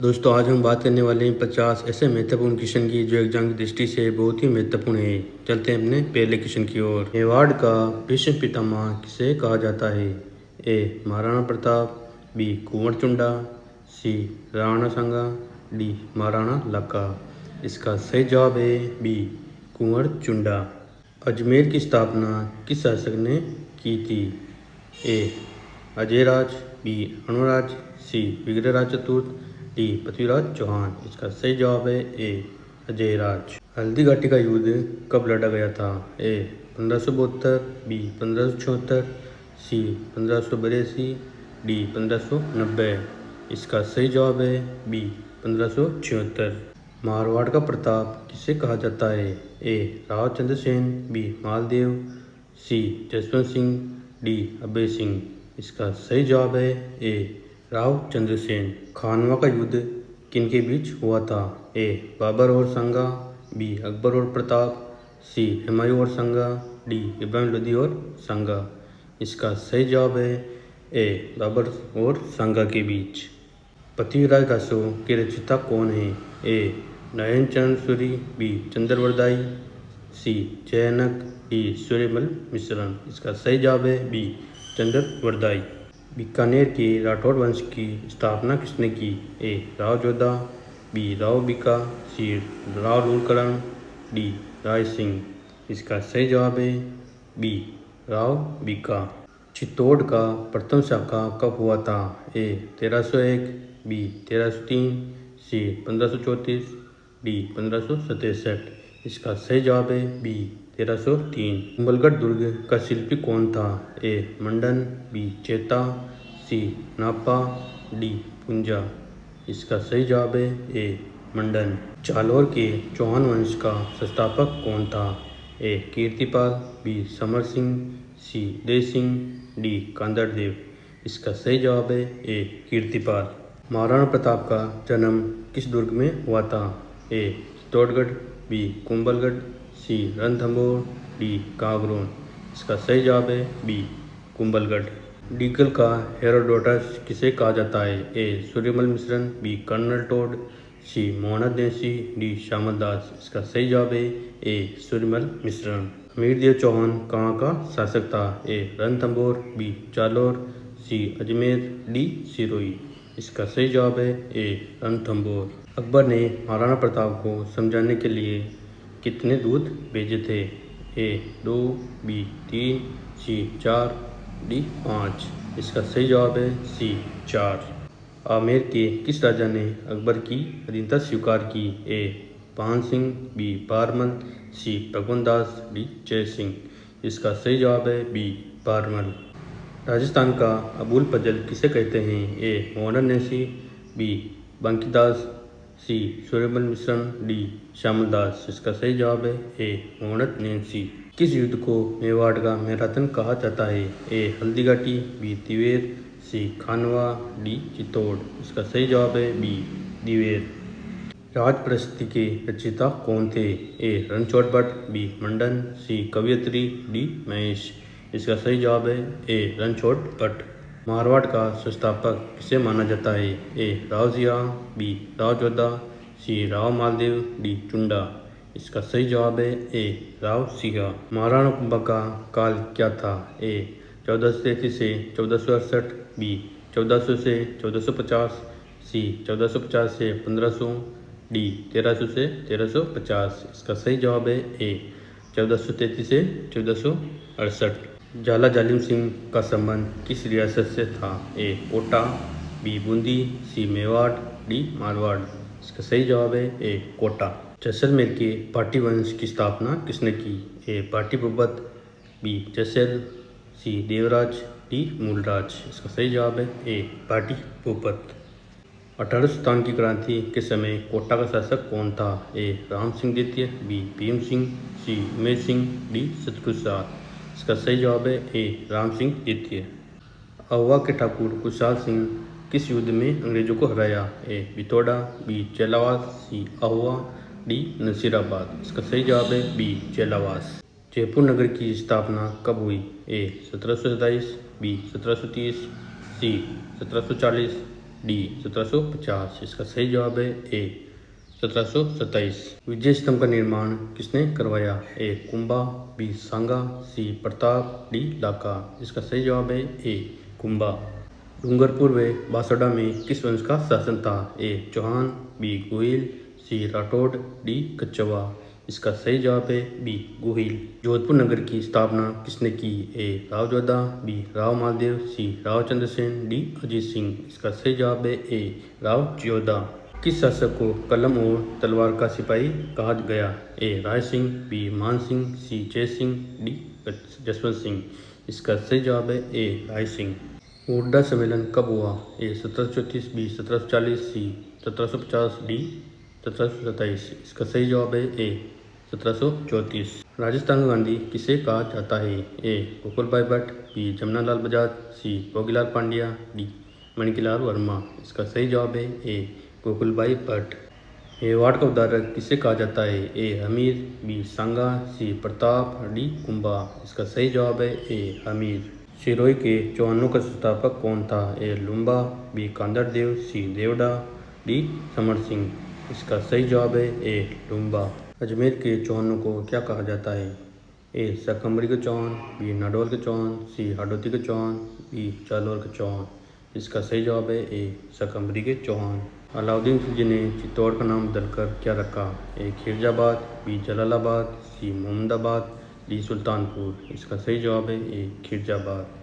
दोस्तों आज हम बात करने वाले हैं 50 ऐसे महत्वपूर्ण क्वेश्चन की जो एग्जाम की दृष्टि से बहुत ही महत्वपूर्ण है। चलते हैं अपने पहले क्वेश्चन की ओर। मेवाड़ का भीष्म पितामह किसे कहा जाता है? ए महाराणा प्रताप, बी कुंवर चुंडा, सी राणा संगा, डी महाराणा लक्का। इसका सही जवाब है बी कुंवर चुंडा। अजमेर की स्थापना किस शासक ने की थी? ए अजयराज, बी अणुराज, सी विग्रहराज चतुर्थ, डी पृथ्वीराज चौहान। इसका सही जवाब है ए अजयराज। हल्दी घाटी का युद्ध कब लड़ा गया था? ए 1572, बी 1576, सी 1582, डी 1590। इसका सही जवाब है बी 1576। मारवाड़ का प्रताप किसे कहा जाता है? ए राव चंद्र सेन, बी मालदेव, सी जसवंत सिंह, डी अभय सिंह। इसका सही जवाब है ए राव चंद्रसेन। खानवा का युद्ध किनके बीच हुआ था? ए बाबर और संगा, बी अकबर और प्रताप, सी हुमायूं और संगा, डी इब्राहिम लोदी और संगा। इसका सही जवाब है ए बाबर और संगा के बीच। पृथ्वीराज दासों के रचयिता कौन है? ए नयन चरण सूरी, बी चंद्रवरदाई, सी जयनक, डी सूर्यमल मिश्रण। इसका सही जवाब है बी चंद्रवरदाई। बीकानेर के राठौड़ वंश की स्थापना किसने की? ए राव जोधा, बी राव बीका, सी राव लूणकरण, डी राय सिंह। इसका सही जवाब है बी राव बीका। चित्तौड़ का प्रथम शाखा कब हुआ था? ए 1301, बी 1303, सी 1534, डी 1567। इसका सही जवाब है बी 1303। कुंभलगढ़ दुर्ग का शिल्पी कौन था? ए मंडन, बी चेता, सी नापा, डी पुंजा। इसका सही जवाब है ए मंडन। जालौर के चौहान वंश का संस्थापक कौन था? ए कीर्तिपाल, बी समर सिंह, सी उदय सिंह, डी कांदड़देव। इसका सही जवाब है ए कीर्तिपाल। महाराणा प्रताप का जन्म किस दुर्ग में हुआ था? ए चित्तौड़गढ़, बी कुंभलगढ़, सी रणथंभौर, डी कांगरोन। इसका सही जवाब है बी कुंभलगढ़। डीगल का हेरोडोटस किसे कहा जाता है? ए सूर्यमल मिश्रण, बी कर्नल टोड, सी मोहनद नेसी, डी श्यामल दास। इसका सही जवाब है ए सूर्यमल मिश्रण। अमीरदेव चौहान कहाँ का शासक था? ए रणथंभौर, बी जालौर, सी अजमेर, डी सिरोही। इसका सही जवाब है ए रणथंभौर। अकबर ने महाराणा प्रताप को समझाने के लिए कितने दूत भेजे थे? ए 2, बी 3, सी 4, डी 5। इसका सही जवाब है सी 4। आमेर के किस राजा ने अकबर की अधीनता स्वीकार की? ए पान सिंह, बी बारमल, सी भगवंत दास, डी जय सिंह। इसका सही जवाब है बी बारमल। राजस्थान का अबुल फजल किसे कहते हैं? ए मोहनद नेसी, बी बंकीदास, सी सूर्यमल मिश्रण, डी श्यामल दास। इसका सही जवाब है ए मोहनद नेसी। किस युद्ध को मेवाड़ का मैराथन कहा जाता है? ए हल्दी घाटी, बी दिवेर, सी खानवा, डी चित्तौड़। इसका सही जवाब है बी दिवेर। राजप्रशस्ति के रचयिता कौन थे? ए रणछोड़ भट्ट, बी मंडन, सी कवियत्री, डी महेश। इसका सही जवाब है ए रणछोड़ भट्ट। मारवाड़ का संस्थापक किसे माना जाता है? ए राव सिंह, बी राव जोधा, सी राव मालदेव, डी चुंडा। इसका सही जवाब है ए राव सिंह। महाराणा कुंभा का काल क्या था? ए 1433 से 1468, बी 1400 से 1450, सी 1450 से 1500, डी 1300 से 1350। इसका सही जवाब है ए 1433 से 1468। झाला जालिम सिंह का संबंध किस रियासत से था? ए कोटा, बी बूंदी, सी मेवाड़, डी मारवाड़। इसका सही जवाब है ए कोटा। जैसलमेर के पाटी वंश की स्थापना किसने की? ए पाटलिपुत्र, बी जैसल, सी देवराज, डी मूलराज। इसका सही जवाब है ए पाटलिपुत्र। 1857 की क्रांति के समय कोटा का शासक कौन था? ए राम सिंह द्वितीय, बी भीम सिंह, सी उमेश सिंह, डी शत्रुसा। इसका सही जवाब है ए राम सिंह द्वितीय। अहुआ के ठाकुर कुशाल सिंह किस युद्ध में अंग्रेजों को हराया? ए बितौड़ा, बी चेलावास, सी अहुआ, डी नसीराबाद। इसका सही जवाब है बी चेलावास। जयपुर नगर की स्थापना कब हुई? ए 1727, बी 1730, सी 1740, डी 1750। इसका सही जवाब है ए 1727। विजय स्तंभ का निर्माण किसने करवाया? ए कुंभा, बी सांगा, सी प्रताप, डी लाका। इसका सही जवाब है ए कुंभा। डूंगरपुर व बांसवाड़ा में किस वंश का शासन था? ए चौहान, बी गोहिल, सी राठौड़, डी कच्छवा। इसका सही जवाब है बी गोहिल। जोधपुर नगर की स्थापना किसने की? ए राव जोधा, बी राव मालदेव, सी राव चंद्रसेन, डी अजीत सिंह। इसका सही जवाब है ए राव जोधा। किस शासक को कलम और तलवार का सिपाही कहा गया? ए राय सिंह, बी मान सिंह, सी जय सिंह, डी जसवंत सिंह। इसका सही जवाब है ए राय सिंह। ओरडा सम्मेलन कब हुआ? ए 1734, बी 1740, सी 1750, डी 1727। इसका सही जवाब है ए 1734। राजस्थान गांधी किसे कहा जाता है? ए गोकुलभाई भट्ट, बी जमनालाल बजाज, सी भोगीलाल पांड्या, डी मणिलाल वर्मा। इसका सही जवाब है ए गोकुलभाई भट्ट। मेवाड़ का उद्धारक किसे कहा जाता है? ए हमीर, बी सांगा, सी प्रताप, डी कुंभा। इसका सही जवाब है ए हमीर। सिरोही के चौहानों का संस्थापक कौन था? ए लुम्बा, बी कांदड़ देव, सी देवड़ा, डी समर सिंह। इसका सही जवाब है ए लुम्बा। अजमेर के चौहानों को क्या कहा जाता है? ए शाकंभरी के चौहान, बी नाडोल के चौहान, सी हाडोती के चौहान, बी जालौर के चौहान। इसका सही जवाब है ए शाकंभरी के चौहान। अलाउद्दीन खिलजी ने चित्तौड़ का नाम बदलकर क्या रखा? ए खिरजाबाद, बी जलालाबाद, सी मोहम्मदाबाद, डी सुल्तानपुर। इसका सही जवाब है ए खिरजाबाद।